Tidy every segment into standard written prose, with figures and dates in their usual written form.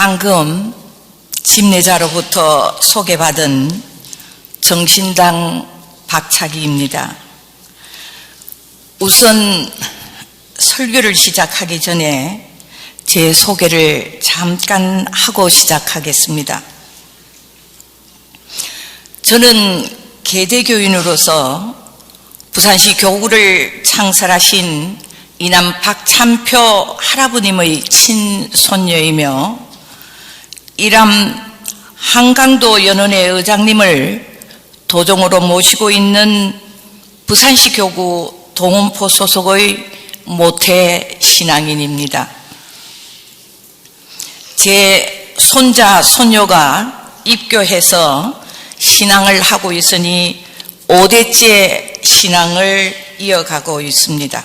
방금 집례자로부터 소개받은 정신당 박차기입니다. 우선 설교를 시작하기 전에 제 소개를 잠깐 하고 시작하겠습니다. 저는 계대교인으로서 부산시 교구를 창설하신 이남 박찬표 할아버님의 친손녀이며 이남 한강도 연원회 의장님을 도종으로 모시고 있는 부산시 교구 동원포 소속의 모태 신앙인입니다. 제 손자, 손녀가 입교해서 신앙을 하고 있으니 5대째 신앙을 이어가고 있습니다.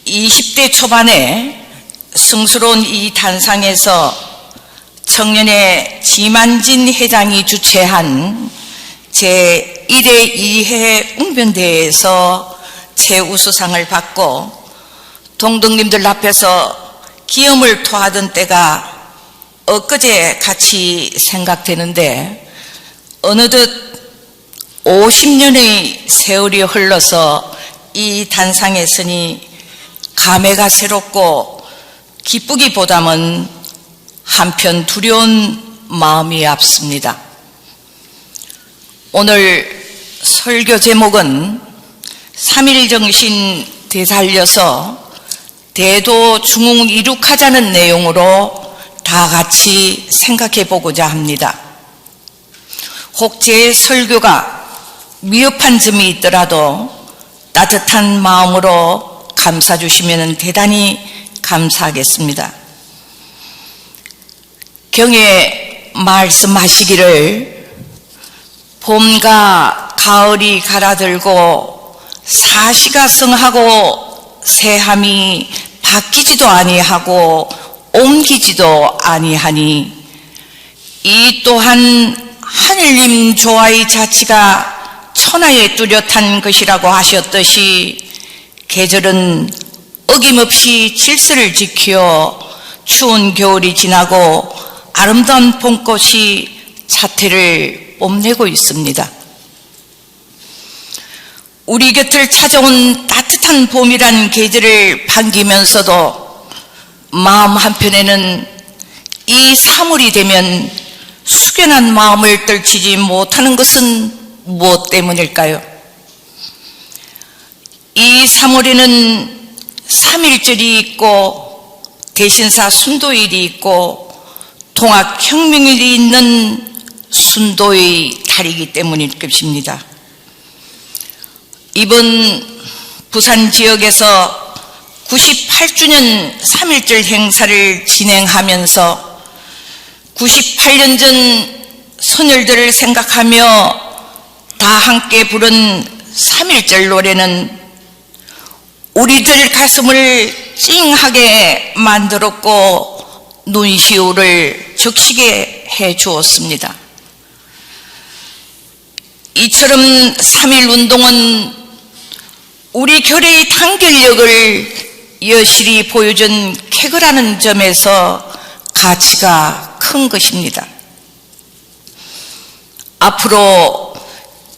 20대 초반에 성스러운 이 단상에서 청년의 지만진 회장이 주최한 제1회 2회 웅변대회에서 최우수상을 받고 동덕님들 앞에서 기염을 토하던 때가 엊그제 같이 생각되는데 어느덧 50년의 세월이 흘러서 이 단상에 서니 감회가 새롭고 기쁘기보다는 한편 두려운 마음이 앞섭니다. 오늘 설교 제목은 3.1정신 되살려서 대도 중흥 이룩하자는 내용으로 다 같이 생각해 보고자 합니다. 혹 제 설교가 미흡한 점이 있더라도 따뜻한 마음으로 감사 주시면 대단히 감사하겠습니다. 경에 말씀하시기를 봄과 가을이 가라들고 사시가 성하고 새함이 바뀌지도 아니하고 옮기지도 아니하니 이 또한 하늘님 조화의 자치가 천하에 뚜렷한 것이라고 하셨듯이 계절은 어김없이 질서를 지키어 추운 겨울이 지나고 아름다운 봄꽃이 자태를 뽐내고 있습니다. 우리 곁을 찾아온 따뜻한 봄이란 계절을 반기면서도 마음 한편에는 이 3월이 되면 숙연한 마음을 떨치지 못하는 것은 무엇 때문일까요? 이 3월에는 3.1절이 있고 대신사 순도일이 있고 통합혁명일이 있는 순도의 달이기 때문일 것입니다. 이번 부산 지역에서 98주년 3.1절 행사를 진행하면서 98년 전 선열들을 생각하며 다 함께 부른 3.1절 노래는 우리들 가슴을 찡하게 만들었고 눈시울을 적시게 해 주었습니다. 이처럼 3.1 운동은 우리 결의의 단결력을 여실히 보여준 쾌거라는 점에서 가치가 큰 것입니다. 앞으로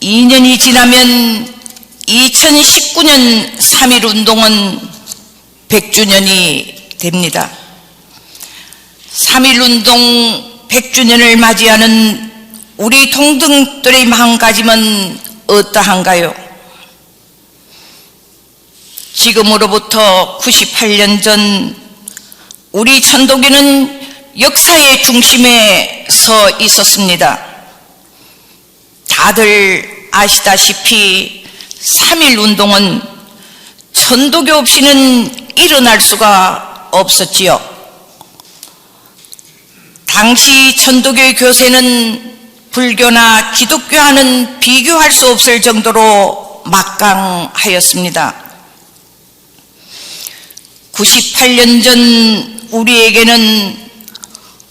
2년이 지나면 2019년 3.1 운동은 100주년이 됩니다. 3.1 운동 100주년을 맞이하는 우리 동등들의 마음가짐은 어떠한가요? 지금으로부터 98년 전 우리 천도교는 역사의 중심에 서 있었습니다. 다들 아시다시피 3.1 운동은 천도교 없이는 일어날 수가 없었지요. 당시 천도교의 교세는 불교나 기독교와는 비교할 수 없을 정도로 막강하였습니다. 98년 전 우리에게는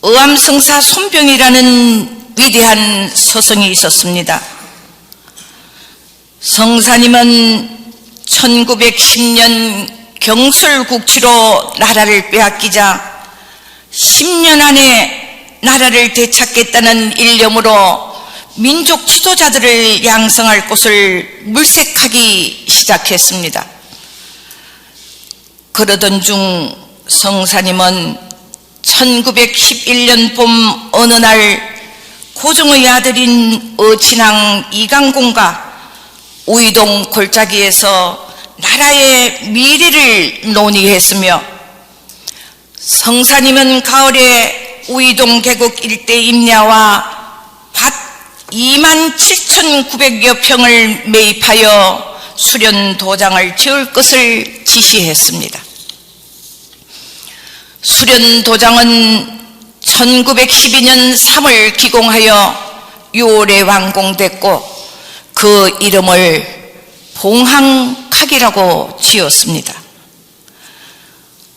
의암성사 손병이라는 위대한 서성이 있었습니다. 성사님은 1910년 경술국치로 나라를 빼앗기자 10년 안에 나라를 되찾겠다는 일념으로 민족 지도자들을 양성할 곳을 물색하기 시작했습니다. 그러던 중 성사님은 1911년 봄 어느 날 고종의 아들인 어친왕 이강공과 우이동 골짜기에서 나라의 미래를 논의했으며, 성사님은 가을에 우이동 계곡 일대 임야와 밭 27,900여 평을 매입하여 수련 도장을 지을 것을 지시했습니다. 수련 도장은 1912년 3월 기공하여 6월에 완공됐고 그 이름을 봉황각이라고 지었습니다.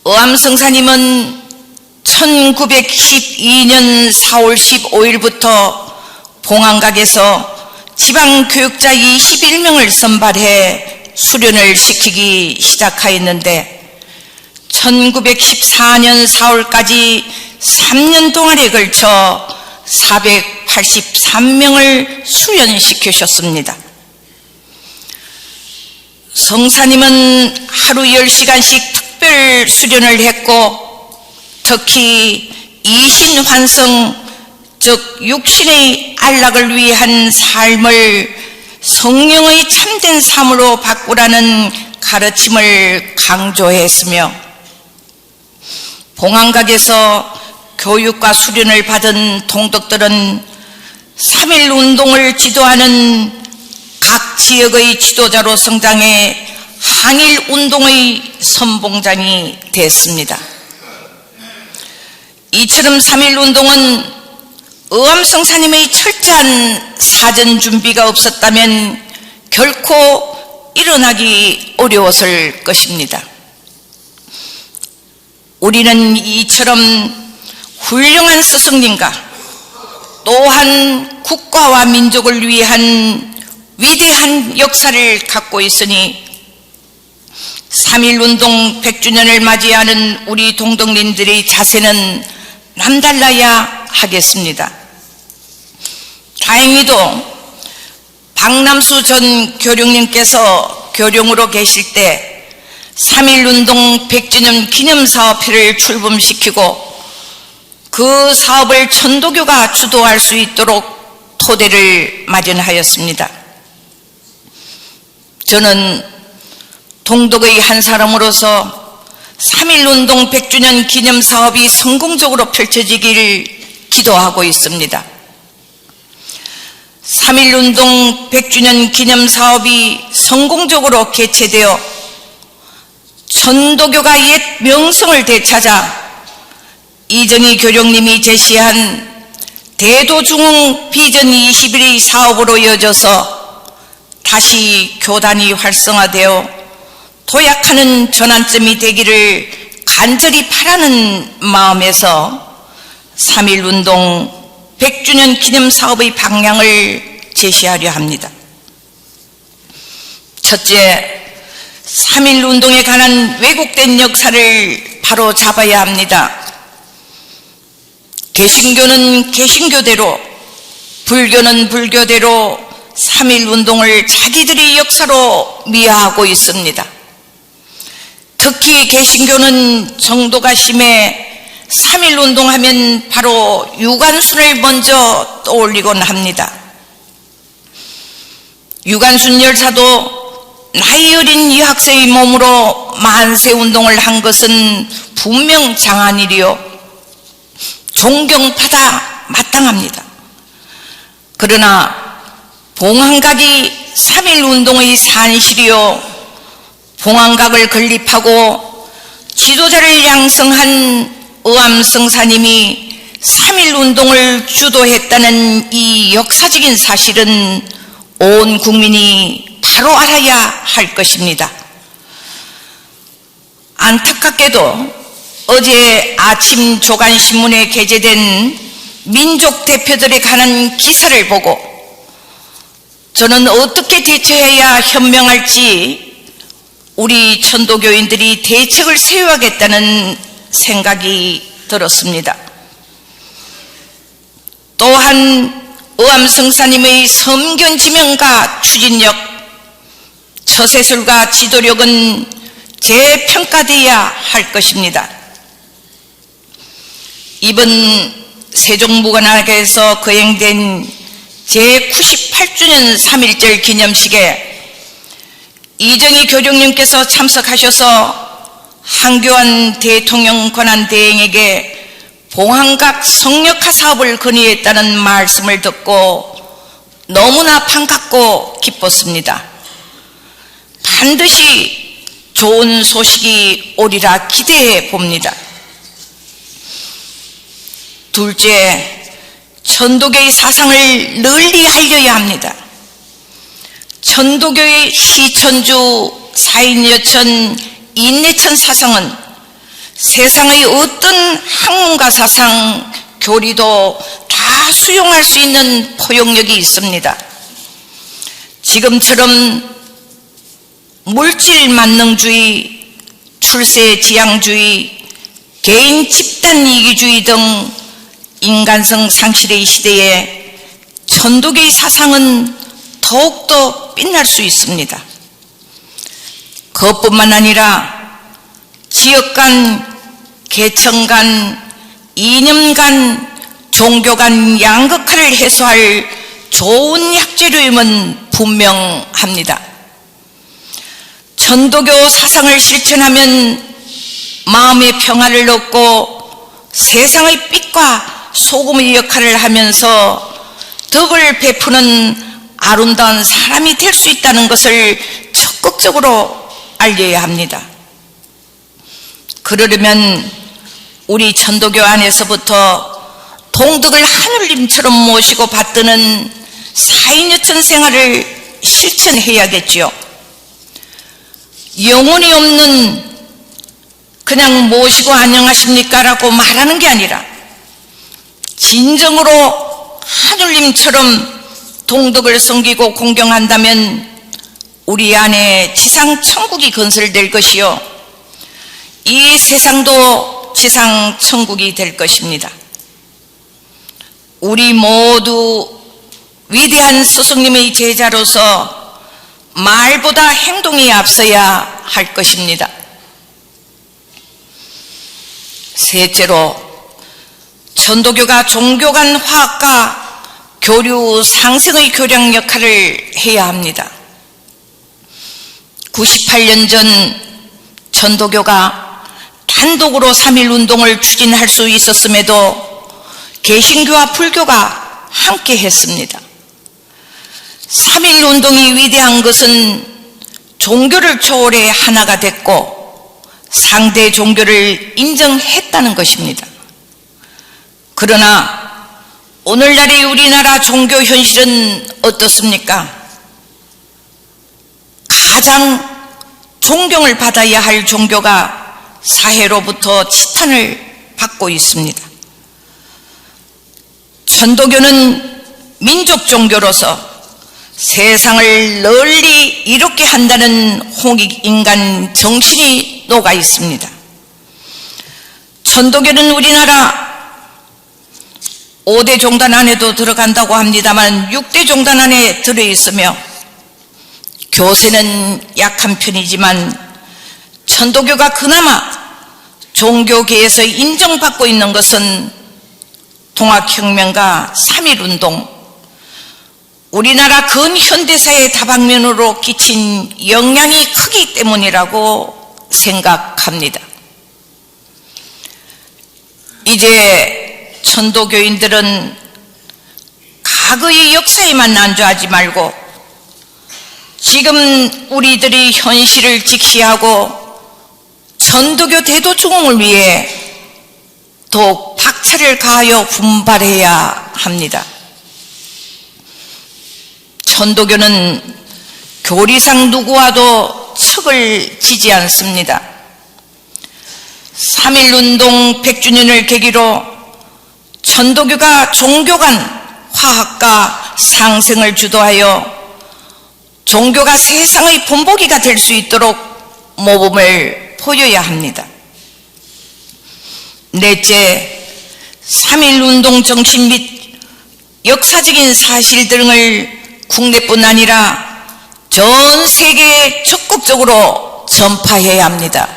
어암성사님은 1912년 4월 15일부터 봉황각에서 지방교육자 21명을 선발해 수련을 시키기 시작하였는데 1914년 4월까지 3년 동안에 걸쳐 483명을 수련시키셨습니다. 성사님은 하루 10시간씩 특별 수련을 했고, 특히 이신환성, 즉 육신의 안락을 위한 삶을 성령의 참된 삶으로 바꾸라는 가르침을 강조했으며, 봉황각에서 교육과 수련을 받은 동덕들은 3.1 운동을 지도하는 각 지역의 지도자로 성장해 항일 운동의 선봉장이 됐습니다. 이처럼 3.1 운동은 어암성사님의 철저한 사전 준비가 없었다면 결코 일어나기 어려웠을 것입니다. 우리는 이처럼 훌륭한 스승님과 또한 국가와 민족을 위한 위대한 역사를 갖고 있으니 3.1 운동 100주년을 맞이하는 우리 동덕님들의 자세는 남달라야 하겠습니다. 다행히도 박남수 전 교령님께서 교령으로 계실 때 3.1 운동 100주년 기념사업회를 출범시키고 그 사업을 천도교가 주도할 수 있도록 토대를 마련하였습니다. 저는 동덕의 한 사람으로서 3.1 운동 100주년 기념사업이 성공적으로 펼쳐지기를 기도하고 있습니다. 3.1 운동 100주년 기념사업이 성공적으로 개최되어 천도교가 옛 명성을 되찾아 이정희 교령님이 제시한 대도중흥 비전 21의 사업으로 이어져서 다시 교단이 활성화되어 도약하는 전환점이 되기를 간절히 바라는 마음에서 3.1 운동 100주년 기념사업의 방향을 제시하려 합니다. 첫째, 3.1 운동에 관한 왜곡된 역사를 바로 잡아야 합니다. 개신교는 개신교대로, 불교는 불교대로 3.1 운동을 자기들의 역사로 미화하고 있습니다. 특히 개신교는 정도가 심해 3.1 운동하면 바로 유관순을 먼저 떠올리곤 합니다. 유관순 열사도 나이 어린 여학생의 몸으로 만세운동을 한 것은 분명 장한 일이요 존경받아 마땅합니다. 그러나 봉황각이 3.1 운동의 산실이요 봉황각을 건립하고 지도자를 양성한 어암성사님이 3.1 운동을 주도했다는 이 역사적인 사실은 온 국민이 바로 알아야 할 것입니다. 안타깝게도 어제 아침 조간신문에 게재된 민족 대표들에 관한 기사를 보고 저는 어떻게 대처해야 현명할지 우리 천도교인들이 대책을 세워야겠다는 생각이 들었습니다. 또한 의암성사님의 섬견지명과 추진력, 처세술과 지도력은 재평가되어야 할 것입니다. 이번 세종무관학에서 거행된 제98주년 3.1절 기념식에 이정희 교령님께서 참석하셔서 한교안 대통령 권한대행에게 봉황각 성역화 사업을 건의했다는 말씀을 듣고 너무나 반갑고 기뻤습니다. 반드시 좋은 소식이 오리라 기대해 봅니다. 둘째, 천도교의 사상을 널리 알려야 합니다. 천도교의 시천주, 사인여천, 인내천 사상은 세상의 어떤 학문과 사상, 교리도 다 수용할 수 있는 포용력이 있습니다. 지금처럼 물질 만능주의, 출세 지향주의, 개인 집단 이기주의 등 인간성 상실의 시대에 천도교의 사상은 더욱더 빛날 수 있습니다. 그것뿐만 아니라 지역 간, 계층 간, 이념 간, 종교 간 양극화를 해소할 좋은 약재료임은 분명합니다. 천도교 사상을 실천하면 마음의 평화를 얻고 세상의 빛과 소금의 역할을 하면서 덕을 베푸는 아름다운 사람이 될 수 있다는 것을 적극적으로 알려야 합니다. 그러려면 우리 천도교 안에서부터 동덕을 하늘님처럼 모시고 받드는 사인여천 생활을 실천해야겠지요. 영혼이 없는 그냥 모시고 안녕하십니까 라고 말하는 게 아니라 진정으로 하늘님처럼 동덕을 섬기고 공경한다면 우리 안에 지상 천국이 건설될 것이요, 이 세상도 지상 천국이 될 것입니다. 우리 모두 위대한 스승님의 제자로서 말보다 행동이 앞서야 할 것입니다. 셋째로, 천도교가 종교 간 화합과 교류 상생의 교량 역할을 해야 합니다. 98년 전 천도교가 단독으로 3.1운동을 추진할 수 있었음에도 개신교와 불교가 함께 했습니다. 3.1운동이 위대한 것은 종교를 초월해 하나가 됐고 상대 종교를 인정했다는 것입니다. 그러나 오늘날의 우리나라 종교 현실은 어떻습니까? 가장 존경을 받아야 할 종교가 사회로부터 지탄을 받고 있습니다. 천도교는 민족 종교로서 세상을 널리 이롭게 한다는 홍익인간 정신이 녹아 있습니다. 천도교는 우리나라 5대 종단 안에도 들어간다고 합니다만 6대 종단 안에 들어있으며 교세는 약한 편이지만 천도교가 그나마 종교계에서 인정받고 있는 것은 동학혁명과 3.1운동, 우리나라 근현대사의 다방면으로 끼친 영향이 크기 때문이라고 생각합니다. 이제 천도교인들은 과거의 역사에만 안주하지 말고 지금 우리들이 현실을 직시하고 천도교 대도중흥을 위해 더욱 박차를 가하여 분발해야 합니다. 천도교는 교리상 누구와도 척을 지지 않습니다. 3.1운동 100주년을 계기로 천도교가 종교 간 화합과 상생을 주도하여 종교가 세상의 본보기가 될 수 있도록 모범을 보여야 합니다. 넷째, 3.1운동 정신 및 역사적인 사실 등을 국내뿐 아니라 전 세계에 적극적으로 전파해야 합니다.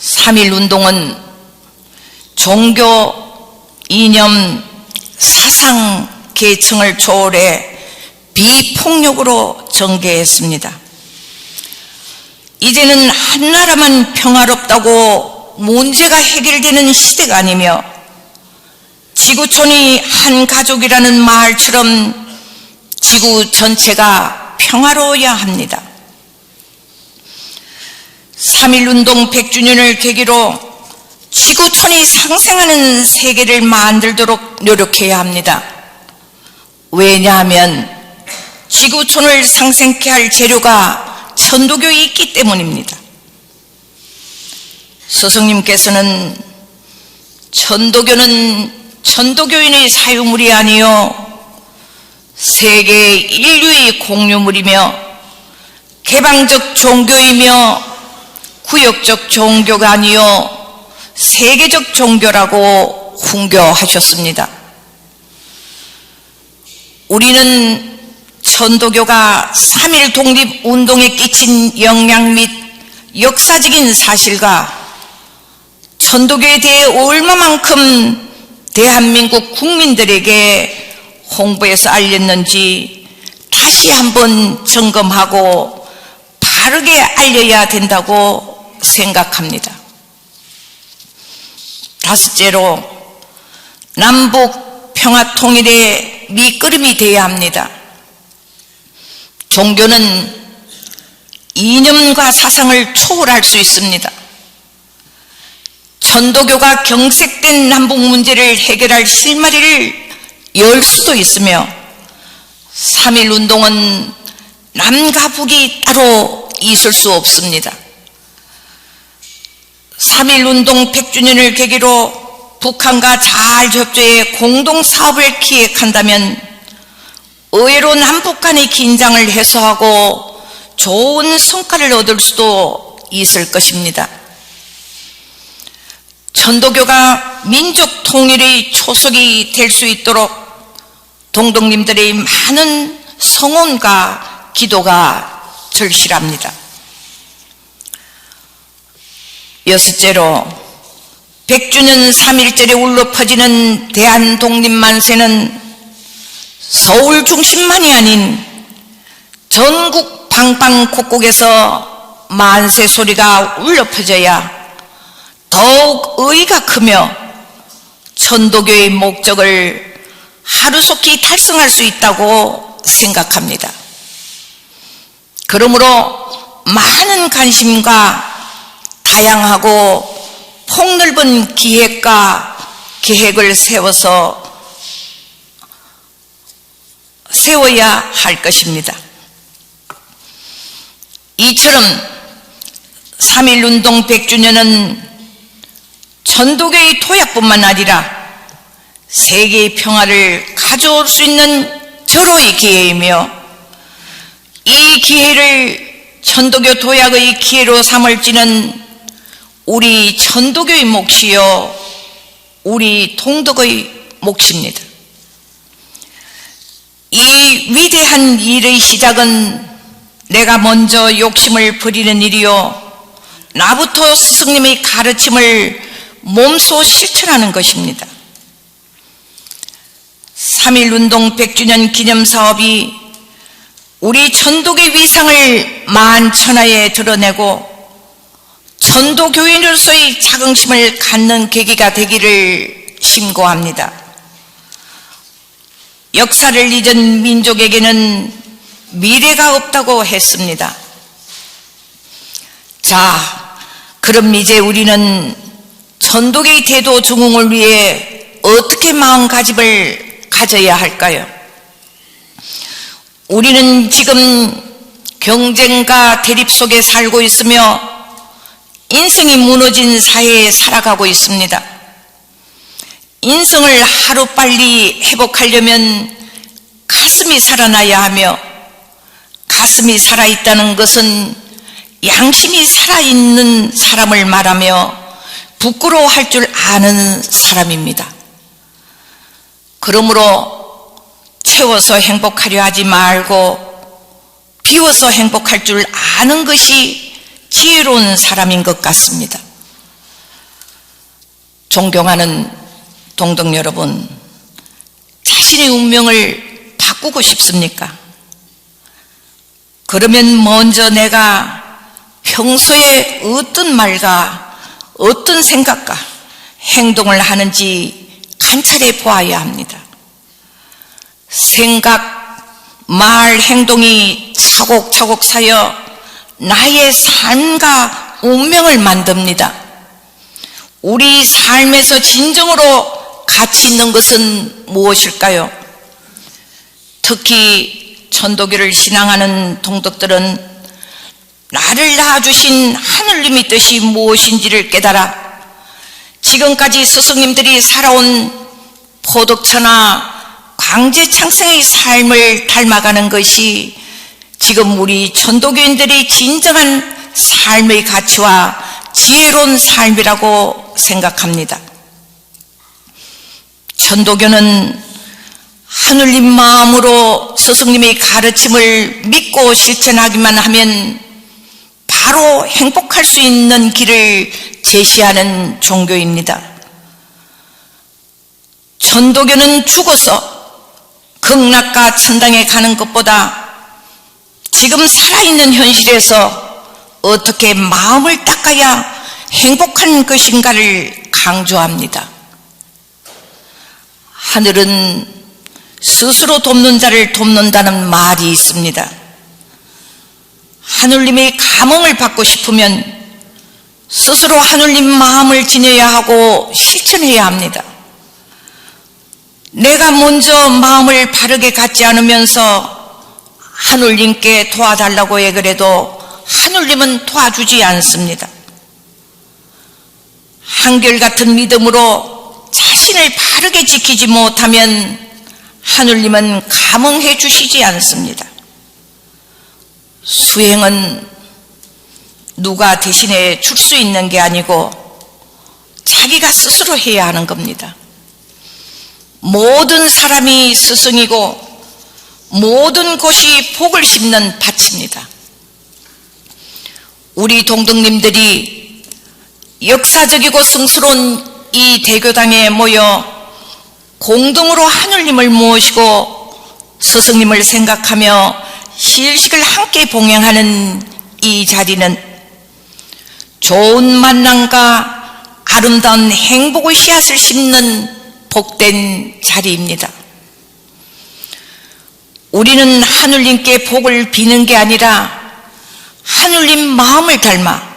3.1운동은 종교, 이념, 사상, 계층을 초월해 비폭력으로 전개했습니다. 이제는 한 나라만 평화롭다고 문제가 해결되는 시대가 아니며 지구촌이 한 가족이라는 말처럼 지구 전체가 평화로워야 합니다. 3.1운동 100주년을 계기로 지구촌이 상생하는 세계를 만들도록 노력해야 합니다. 왜냐하면 지구촌을 상생케 할 재료가 천도교에 있기 때문입니다. 스승님께서는 천도교는 천도교인의 사유물이 아니요 세계 인류의 공유물이며 개방적 종교이며 구역적 종교가 아니요 세계적 종교라고 훈교하셨습니다. 우리는 천도교가 3.1 독립운동에 끼친 영향 및 역사적인 사실과 천도교에 대해 얼마만큼 대한민국 국민들에게 홍보해서 알렸는지 다시 한번 점검하고 바르게 알려야 된다고 생각합니다. 다섯째로, 남북 평화 통일의 밑거름이 되어야 합니다. 종교는 이념과 사상을 초월할 수 있습니다. 천도교가 경색된 남북 문제를 해결할 실마리를 열 수도 있으며 3.1운동은 남과 북이 따로 있을 수 없습니다. 3.1운동 100주년을 계기로 북한과 잘 협조해 공동사업을 기획한다면 의외로 남북 간의 긴장을 해소하고 좋은 성과를 얻을 수도 있을 것입니다. 천도교가 민족 통일의 초석이 될 수 있도록 동독님들의 많은 성원과 기도가 절실합니다. 여섯째로, 100주년 3.1절에 울려 퍼지는 대한독립만세는 서울 중심만이 아닌 전국 방방곡곡에서 만세 소리가 울려 퍼져야 더욱 의의가 크며 천도교의 목적을 하루속히 달성할 수 있다고 생각합니다. 그러므로 많은 관심과 다양하고 폭넓은 기획과 계획을 세워야 할 것입니다. 이처럼 3.1운동 100주년은 천도교의 도약뿐만 아니라 세계의 평화를 가져올 수 있는 절호의 기회이며 이 기회를 천도교 도약의 기회로 삼을지는 우리 천도교의 몫이요 우리 동독의 몫입니다. 이 위대한 일의 시작은 내가 먼저 욕심을 버리는 일이요 나부터 스승님의 가르침을 몸소 실천하는 것입니다. 3.1운동 100주년 기념사업이 우리 천도교의 위상을 만천하에 드러내고 천도교인으로서의 자긍심을 갖는 계기가 되기를 심고합니다. 역사를 잊은 민족에게는 미래가 없다고 했습니다. 자, 그럼 이제 우리는 천도교의 대도 중흥을 위해 어떻게 마음가짐을 가져야 할까요? 우리는 지금 경쟁과 대립 속에 살고 있으며 인생이 무너진 사회에 살아가고 있습니다. 인생을 하루빨리 회복하려면 가슴이 살아나야 하며 가슴이 살아있다는 것은 양심이 살아있는 사람을 말하며 부끄러워할 줄 아는 사람입니다. 그러므로 채워서 행복하려 하지 말고 비워서 행복할 줄 아는 것이 지혜로운 사람인 것 같습니다. 존경하는 동덕 여러분, 자신의 운명을 바꾸고 싶습니까? 그러면 먼저 내가 평소에 어떤 말과 어떤 생각과 행동을 하는지 관찰해 보아야 합니다. 생각, 말, 행동이 차곡차곡 쌓여 나의 삶과 운명을 만듭니다. 우리 삶에서 진정으로 가치 있는 것은 무엇일까요? 특히 천도교를 신앙하는 동덕들은 나를 낳아주신 하늘님의 뜻이 무엇인지를 깨달아 지금까지 스승님들이 살아온 포덕처나 광제창생의 삶을 닮아가는 것이 지금 우리 천도교인들의 진정한 삶의 가치와 지혜로운 삶이라고 생각합니다. 천도교는 하늘님 마음으로 스승님의 가르침을 믿고 실천하기만 하면 바로 행복할 수 있는 길을 제시하는 종교입니다. 천도교는 죽어서 극락과 천당에 가는 것보다 지금 살아있는 현실에서 어떻게 마음을 닦아야 행복한 것인가를 강조합니다. 하늘은 스스로 돕는 자를 돕는다는 말이 있습니다. 하늘님의 감흥을 받고 싶으면 스스로 하늘님 마음을 지녀야 하고 실천해야 합니다. 내가 먼저 마음을 바르게 갖지 않으면서 하늘님께 도와달라고 해 그래도 하늘님은 도와주지 않습니다. 한결같은 믿음으로 자신을 바르게 지키지 못하면 하늘님은 감흥해 주시지 않습니다. 수행은 누가 대신해 줄 수 있는 게 아니고 자기가 스스로 해야 하는 겁니다. 모든 사람이 스승이고 모든 곳이 복을 심는 밭입니다. 우리 동덕님들이 역사적이고 성스러운 이 대교당에 모여 공동으로 하늘님을 모시고 스승님을 생각하며 실식을 함께 봉양하는 이 자리는 좋은 만남과 아름다운 행복의 씨앗을 심는 복된 자리입니다. 우리는 하늘님께 복을 비는 게 아니라 하늘님 마음을 닮아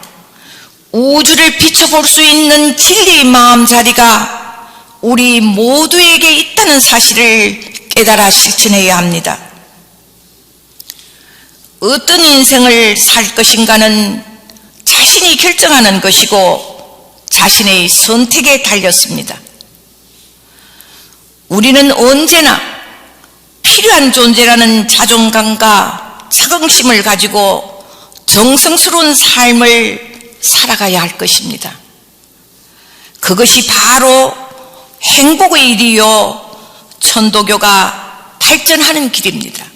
우주를 비춰볼 수 있는 진리의 마음 자리가 우리 모두에게 있다는 사실을 깨달아 실천해야 합니다. 어떤 인생을 살 것인가는 자신이 결정하는 것이고 자신의 선택에 달렸습니다. 우리는 언제나 필요한 존재라는 자존감과 자긍심을 가지고 정성스러운 삶을 살아가야 할 것입니다. 그것이 바로 행복의 일이요 천도교가 발전하는 길입니다.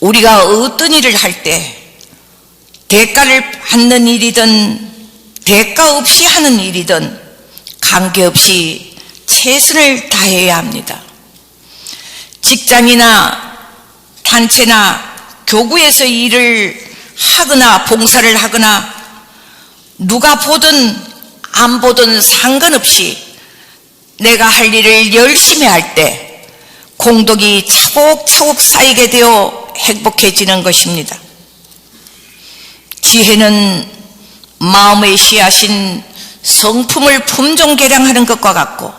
우리가 어떤 일을 할 때 대가를 받는 일이든 대가 없이 하는 일이든 관계없이 최선을 다해야 합니다. 직장이나 단체나 교구에서 일을 하거나 봉사를 하거나 누가 보든 안 보든 상관없이 내가 할 일을 열심히 할 때 공덕이 차곡차곡 쌓이게 되어 행복해지는 것입니다. 지혜는 마음의 씨앗인 성품을 품종 개량하는 것과 같고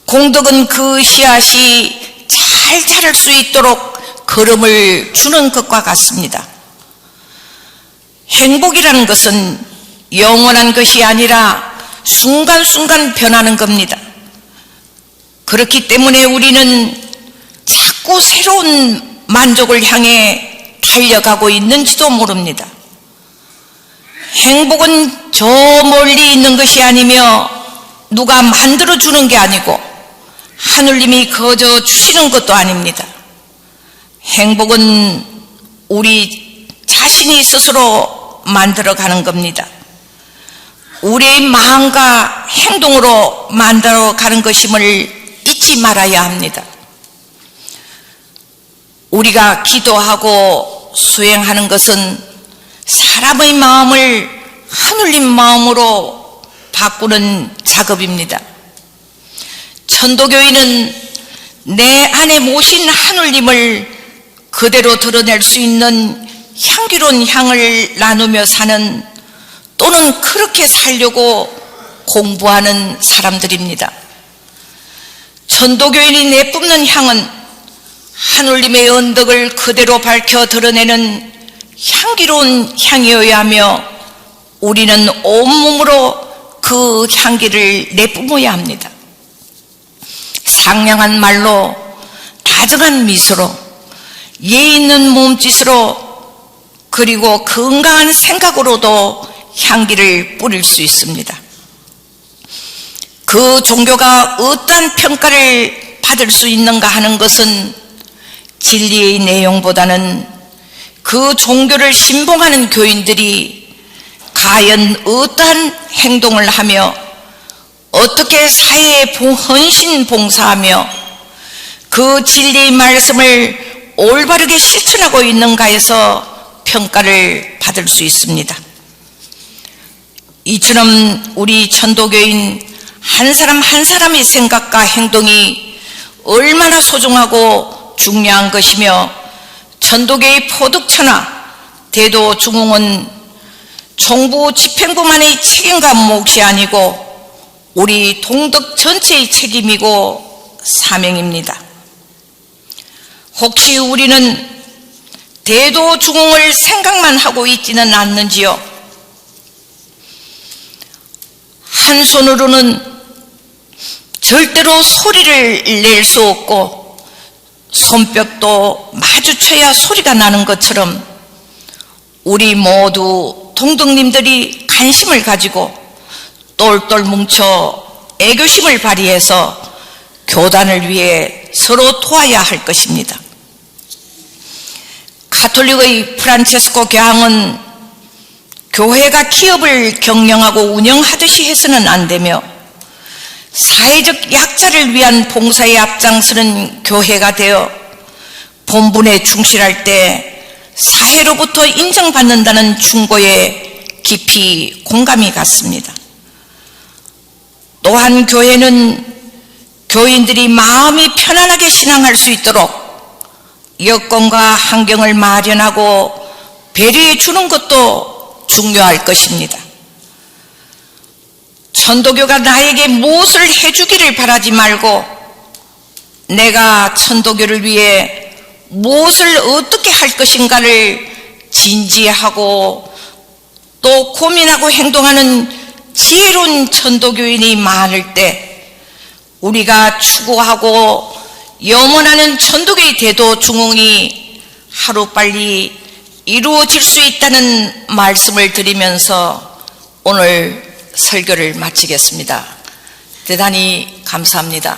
공덕은 그 씨앗이 잘 자랄 수 있도록 걸음을 주는 것과 같습니다. 행복이라는 것은 영원한 것이 아니라 순간순간 변하는 겁니다. 그렇기 때문에 우리는 자꾸 새로운 만족을 향해 달려가고 있는지도 모릅니다. 행복은 저 멀리 있는 것이 아니며 누가 만들어주는 게 아니고 하느님이 거저 주시는 것도 아닙니다. 행복은 우리 자신이 스스로 만들어가는 겁니다. 우리의 마음과 행동으로 만들어가는 것임을 잊지 말아야 합니다. 우리가 기도하고 수행하는 것은 사람의 마음을 하느님 마음으로 바꾸는 작업입니다. 천도교인은 내 안에 모신 하느님을 그대로 드러낼 수 있는 향기로운 향을 나누며 사는, 또는 그렇게 살려고 공부하는 사람들입니다. 천도교인이 내뿜는 향은 하느님의 언덕을 그대로 밝혀 드러내는 향기로운 향이어야 하며, 우리는 온몸으로 그 향기를 내뿜어야 합니다. 상냥한 말로, 다정한 미소로, 예의 있는 몸짓으로, 그리고 건강한 생각으로도 향기를 뿌릴 수 있습니다. 그 종교가 어떠한 평가를 받을 수 있는가 하는 것은 진리의 내용보다는 그 종교를 신봉하는 교인들이 과연 어떠한 행동을 하며 어떻게 사회에 헌신 봉사하며 그 진리의 말씀을 올바르게 실천하고 있는가에서 평가를 받을 수 있습니다. 이처럼 우리 천도교인 한 사람 한 사람의 생각과 행동이 얼마나 소중하고 중요한 것이며, 천도교의 포득천하 대도중흥은 총부 집행부만의 책임과 몫이 아니고 우리 동덕 전체의 책임이고 사명입니다. 혹시 우리는 대도중흥을 생각만 하고 있지는 않는지요? 한 손으로는 절대로 소리를 낼 수 없고 손뼉도 마주쳐야 소리가 나는 것처럼 우리 모두 동덕님들이 관심을 가지고 똘똘 뭉쳐 애교심을 발휘해서 교단을 위해 서로 도와야 할 것입니다. 가톨릭의 프란체스코 교황은 교회가 기업을 경영하고 운영하듯이 해서는 안 되며 사회적 약자를 위한 봉사에 앞장서는 교회가 되어 본분에 충실할 때 사회로부터 인정받는다는 충고에 깊이 공감이 갔습니다. 또한 교회는 교인들이 마음이 편안하게 신앙할 수 있도록 여건과 환경을 마련하고 배려해 주는 것도 중요할 것입니다. 천도교가 나에게 무엇을 해주기를 바라지 말고 내가 천도교를 위해 무엇을 어떻게 할 것인가를 진지하고 또 고민하고 행동하는 지혜로운 천도교인이 많을 때 우리가 추구하고 염원하는 천도교의 대도중흥이 하루빨리 이루어질 수 있다는 말씀을 드리면서 오늘 설교를 마치겠습니다. 대단히 감사합니다.